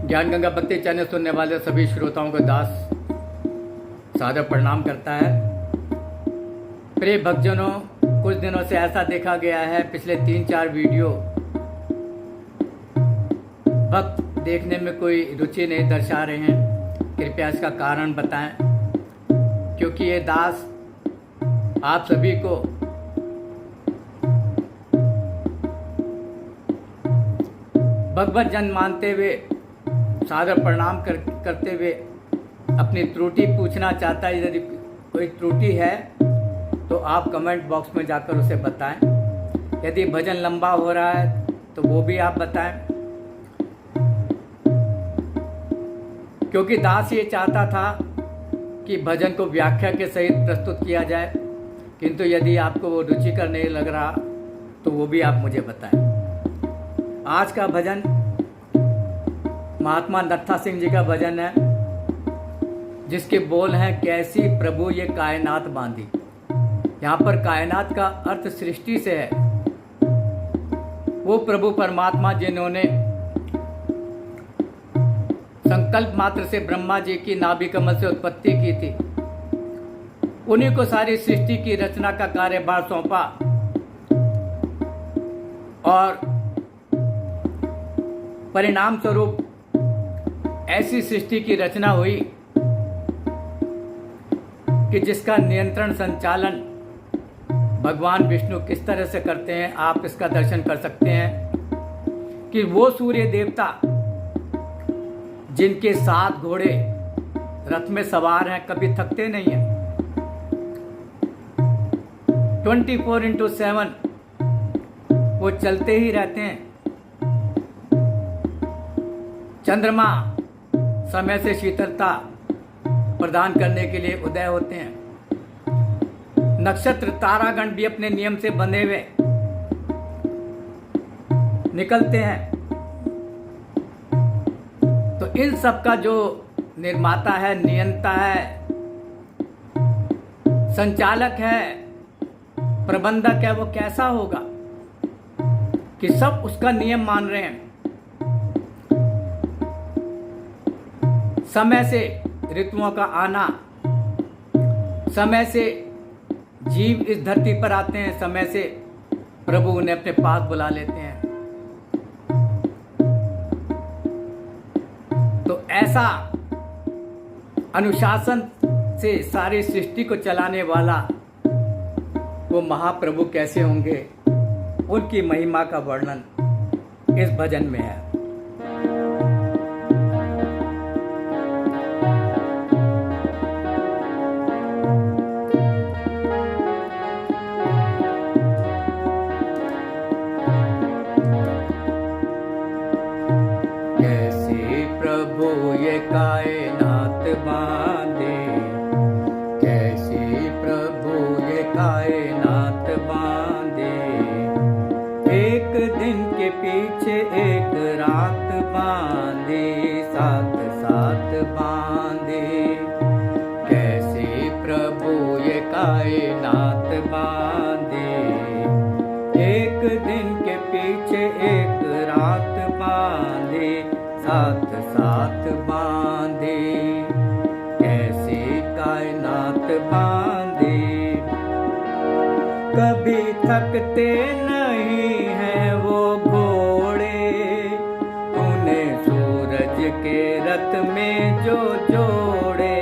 ज्ञान गंगा भक्ति चैनल सुनने वाले सभी श्रोताओं को दास सादर प्रणाम करता है। प्रिय भक्तजनों, कुछ दिनों से ऐसा देखा गया है, पिछले 3-4 वीडियो भक्त देखने में कोई रुचि नहीं दर्शा रहे हैं। कृपया इसका कारण बताएं, क्योंकि ये दास आप सभी को भगवत जन मानते हुए सादर प्रणाम करते हुए अपनी त्रुटि पूछना चाहता है। यदि कोई त्रुटि है तो आप कमेंट बॉक्स में जाकर उसे बताएं। यदि भजन लंबा हो रहा है तो वो भी आप बताएं, क्योंकि दास ये चाहता था कि भजन को व्याख्या के सहित प्रस्तुत किया जाए, किंतु यदि आपको वो रुचिकर नहीं लग रहा तो वो भी आप मुझे बताएं। आज का भजन महात्मा नत्था सिंह जी का भजन है, जिसके बोल हैं, कैसी प्रभु ये कायनात बांधी। यहाँ पर कायनात का अर्थ सृष्टि से है। वो प्रभु परमात्मा जिन्होंने संकल्प मात्र से ब्रह्मा जी की नाभि कमल से उत्पत्ति की थी, उन्हीं को सारी सृष्टि की रचना का कार्यभार सौंपा और परिणाम स्वरूप ऐसी सृष्टि की रचना हुई कि जिसका नियंत्रण संचालन भगवान विष्णु किस तरह से करते हैं, आप इसका दर्शन कर सकते हैं कि वो सूर्य देवता जिनके 7 घोड़े रथ में सवार हैं, कभी थकते नहीं हैं। 24/7 वो चलते ही रहते हैं। चंद्रमा समय से शीतलता प्रदान करने के लिए उदय होते हैं। नक्षत्र तारागण भी अपने नियम से बंधे हुए निकलते हैं। तो इन सब का जो निर्माता है, नियंता है, संचालक है, प्रबंधक है, वो कैसा होगा कि सब उसका नियम मान रहे हैं। समय से ऋतुओं का आना, समय से जीव इस धरती पर आते हैं, समय से प्रभु उन्हें अपने पास बुला लेते हैं। तो ऐसा अनुशासन से सारी सृष्टि को चलाने वाला वो महाप्रभु कैसे होंगे, उनकी महिमा का वर्णन इस भजन में है। प्रभु ये कायनात बांधे, कैसी प्रभु ये कायनात बांधे। एक दिन के पीछे एक रात बांधे, साथ साथ बांधे। कैसी प्रभु ये कायनात बांधे, एक दिन के पीछे एक रात बांधे, साथ साथ बांधे। कैसे कायनात बांधे, कभी थकते नहीं हैं वो घोड़े, उन्हें सूरज के रथ में जो जोड़े।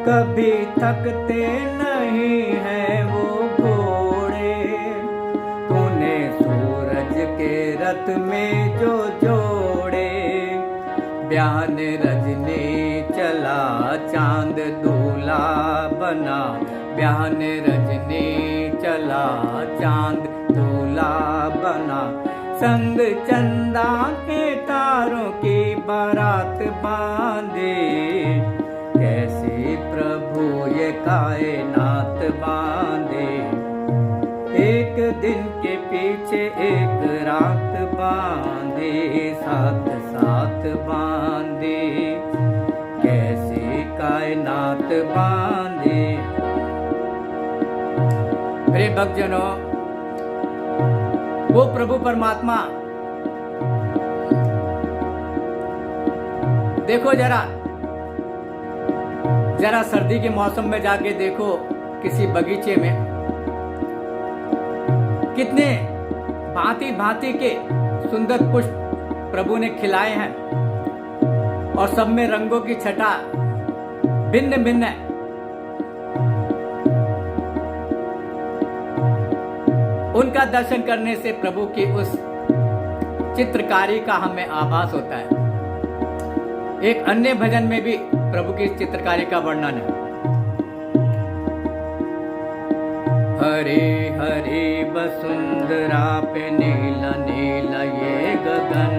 कभी थकते नहीं हैं वो घोड़े, उन्हें सूरज के रथ में जो जोड़े। ब्याहन रजनी चला चांद दूल्हा बना, ब्याहन रजनी चला चांद दूल्हा बना। संग चंदा के तारों की बारात बांधे, कैसे प्रभु ये कायनात बांधे। एक दिन के पीछे एक रात बांधे, साथ साथ बांधे। कैसे कायनात बांधे। प्रिय भक्तजनों, वो प्रभु परमात्मा देखो जरा सर्दी के मौसम में जाके देखो किसी बगीचे में कितने भांति भांति के सुंदर पुष्प प्रभु ने खिलाए हैं और सब में रंगों की छटा भिन्न भिन्न है। उनका दर्शन करने से प्रभु की उस चित्रकारी का हमें आभास होता है। एक अन्य भजन में भी प्रभु की चित्रकारी का वर्णन है। हरे हरे वसुंधरा पे नीला नीला ये गगन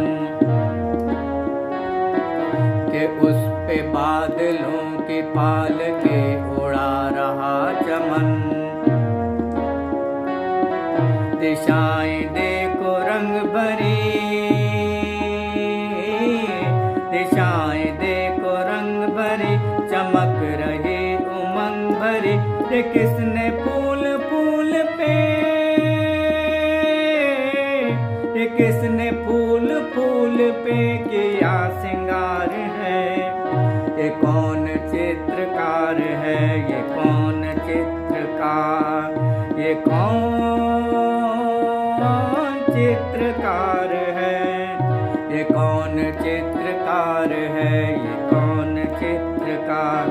के उस पे बादलों की पाल के उड़ा रहा चमन। दिशाएं देखो रंग भरी, दिशाएं देखो रंग भरी, चमक रही उमंग भरी। ये किसने फूल फूल पे, ये किसने फूल फूल पे किया सिंगार है। ये कौन चित्रकार है, ये कौन चित्रकार, ये कौन चित्रकार है, ये कौन चित्रकार है, ये कौन चित्रकार।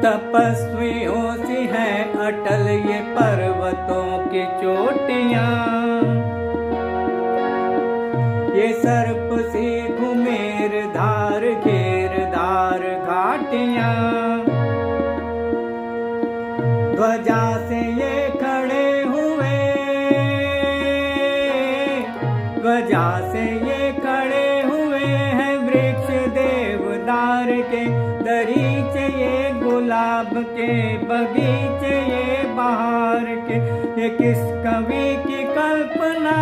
तपस्वियों सी है अटल ये पर्वतों की चोटियां, ये सर्प सी घुमेर धार घेरदार घाटियां। ध्वजा से ये खड़े हुए, ध्वजा से ये खड़े हुए हैं वृक्ष देवदार के। दरीचे ये गुलाब के, बगीचे ये बहार के। ये किस कवि की कल्पना,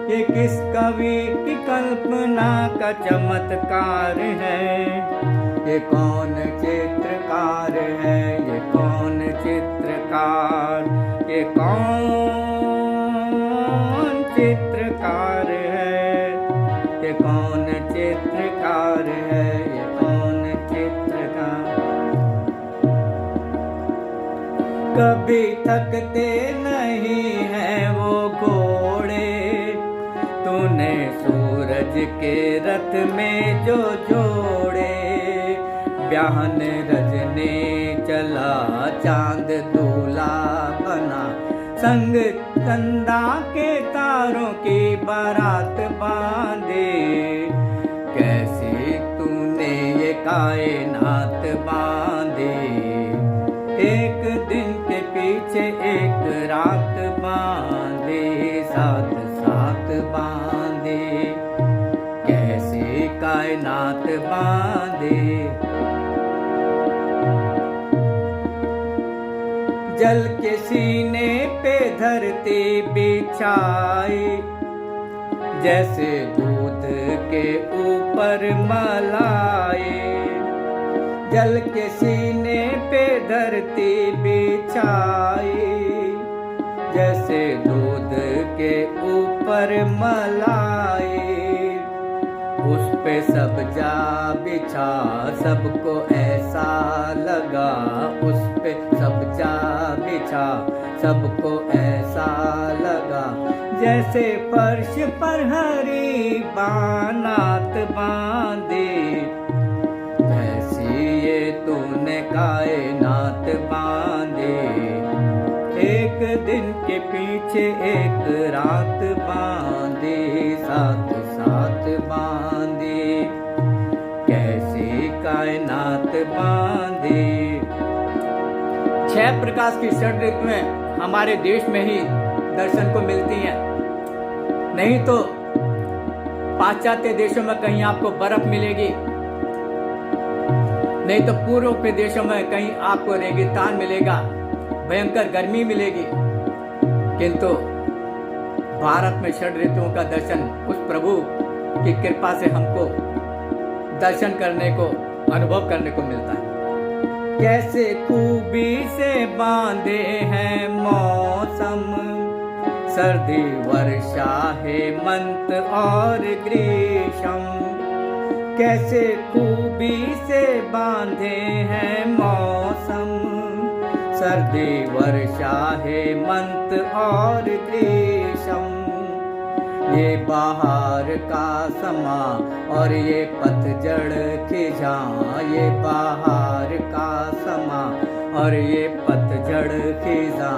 ये किस कवि की कल्पना का चमत्कार है। ये कौन चित्रकार है, ये कौन चित्रकार, ये कौन चित्रकार है, ये कौन चित्रकार है, ये कौन चित्रकार। कभी थकते नहीं हैं वो घोड़े, तूने सूरज के रथ में जो जोड़े। ब्याहन रजने चला चांद दूल्हा बना, संग चंदा के तारों की बारात बांधे। कैसे तूने ये कायनात बांधे, एक दिन के पीछे एक रात बांधे, साथ साथ बांधे। कैसे कायनात बांधे। जल के सीने पे धरती बिछाई, जैसे दूध के ऊपर मलाई। जल के सीने पे धरती बिछाई, जैसे दूध के ऊपर मलाई। उस पे सब जा बिछा, सबको ऐसा लगा। उस पे सब जा बिछा, सबको ऐसा लगा। जैसे फर्श पर हरी बानात बांधे, वैसी ये तूने कायनात बांधे। एक दिन के पीछे एक रात बांधे, साथ साथ बांधे। कैसे कायनात बांधे। 6 प्रकाश की षड ऋतुएं हमारे देश में ही दर्शन को मिलती हैं, नहीं तो पाश्चात्य देशों में कहीं आपको बर्फ मिलेगी, नहीं तो पूर्व के देशों में कहीं आपको रेगिस्तान मिलेगा, भयंकर गर्मी मिलेगी। किंतु भारत में षड ऋतुओं का दर्शन उस प्रभु की कृपा से हमको दर्शन करने को, अनुभव करने को मिलता है। कैसे खूबी से बांधे हैं मौसम, सर्दी वर्षा हेमंत और ग्रीष्म। कैसे खूबी से बांधे हैं मौसम, सर्दी वर्षा हेमंत और ग्रीष्म। ये बाहर का समा और ये पतझड़ खिजां, ये बाहर का समा और ये पतझड़ खिजां।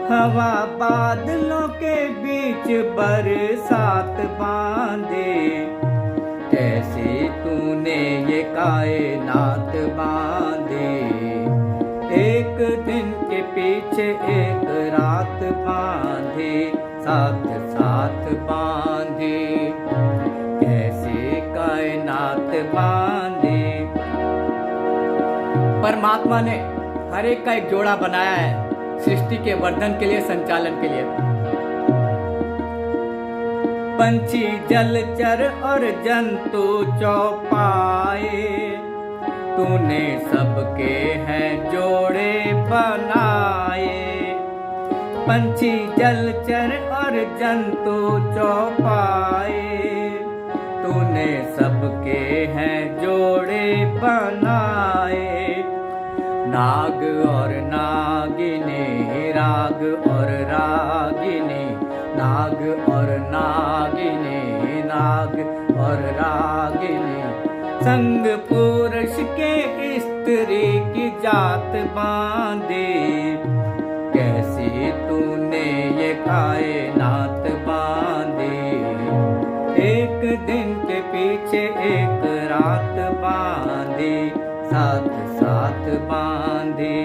हवा बादलों के बीच बरसात बांधे, कैसे तूने ये कायनात बांधे। एक दिन के पीछे एक रात बांधे, साथ साथ बांधे, कैसे कायनात बांधे। परमात्मा ने हर एक का एक जोड़ा बनाया है सृष्टि के वर्धन के लिए, संचालन के लिए। पंछी जलचर और जंतु चौपाए, तूने सबके हैं जोड़े बनाए। पंछी जलचर और जंतु चौपाए, तूने सबके हैं जोड़े बनाए। नाग और नागिनी, राग और रागिनी, नाग और नागिनी, नाग और रागिनी। संग पुरुष के स्त्री की जात बांधे, कैसी तूने ये कायनात बांधे। एक दिन के पीछे एक रात बांधे, साथ साथ बांधे,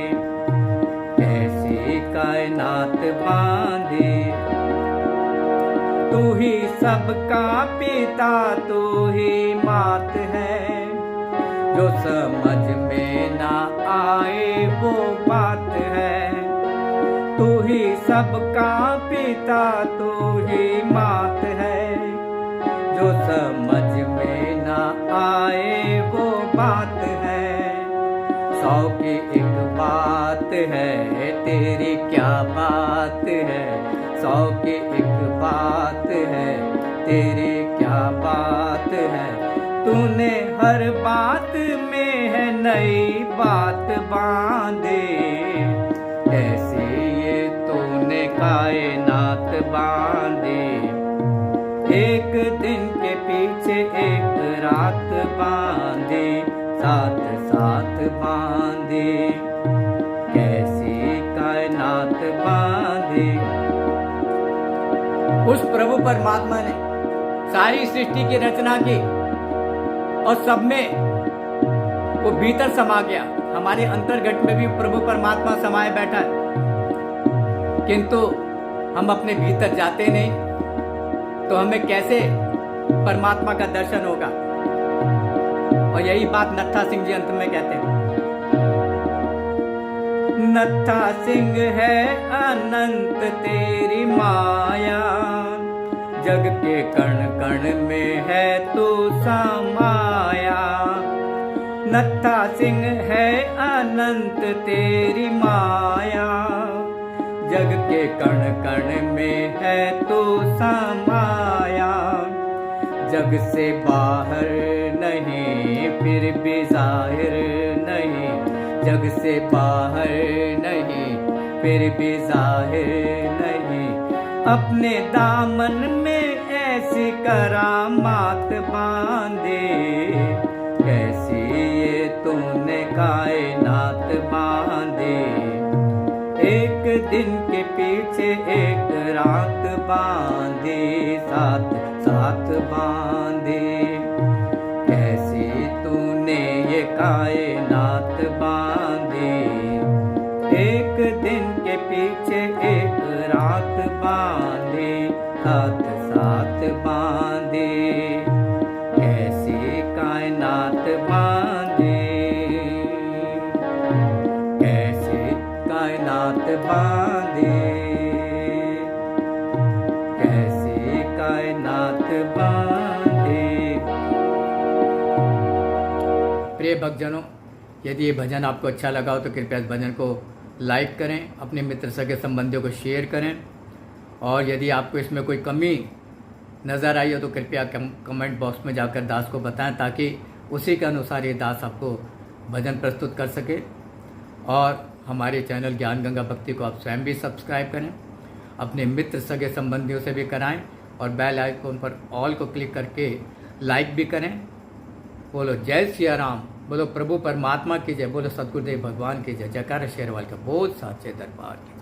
कैसी कायनात बांधे। तू ही सबका पिता, तू ही मात है, जो समझ में ना आए वो बात है। तू ही सबका पिता, तू ही मात है, जो समझ में ना आए वो बात है। 100 की एक बात है, तेरी क्या बात है। 100 की एक बात है, तेरी क्या बात है। तूने हर बात में है नई बात बांधे, ऐसे ये तूने कायनात बांधे। एक दिन के पीछे एक रात बांधे, साथ साथ बांधे, कैसी कायनात बांधे। उस प्रभु परमात्मा ने सारी सृष्टि की रचना की और सब में वो भीतर समा गया। हमारे अंतर्घट में भी प्रभु परमात्मा समाये बैठा है, किंतु हम अपने भीतर जाते नहीं, तो हमें कैसे परमात्मा का दर्शन होगा। और यही बात नत्था सिंह जी अंत में कहते हैं। नत्था सिंह है अनंत तेरी माया, जग के कण कण में है तू समाया। नत्था सिंह है अनंत तेरी माया, जग के कण कण में है तू समाया। जग से बाहर नहीं फिर भी जाहिर नहीं, जग से बाहर नहीं फिर भी जाहिर नहीं। अपने दामन में ऐसी करामात बांधे, कैसी ये तूने कायनात बांधे। एक दिन के पीछे एक रात बांधे, साथ साथ बांधे, कैसी तूने ये कायनात बांधे। एक दिन के पीछे एक रात बांधे, साथ साथ बांधे, कैसी कायनात बांधे, कैसी कायनात बांधे, कैसी कायनात बांधे। प्रिय भक्तजनों, यदि ये भजन आपको अच्छा लगा हो तो कृपया इस भजन को लाइक करें, अपने मित्र सगे संबंधियों को शेयर करें, और यदि आपको इसमें कोई कमी नज़र आई हो तो कृपया कमेंट बॉक्स में जाकर दास को बताएं, ताकि उसी के अनुसार ये दास आपको भजन प्रस्तुत कर सके। और हमारे चैनल ज्ञान गंगा भक्ति को आप स्वयं भी सब्सक्राइब करें, अपने मित्र सगे संबंधियों से भी कराएं, और बेल आइकन पर ऑल को क्लिक करके लाइक भी करें। बोलो जय सिया राम, बोलो प्रभु परमात्मा की जय, बोलो सतगुरुदेव भगवान की जय, जयकार शेरवाल का बोल साचे दरबार की।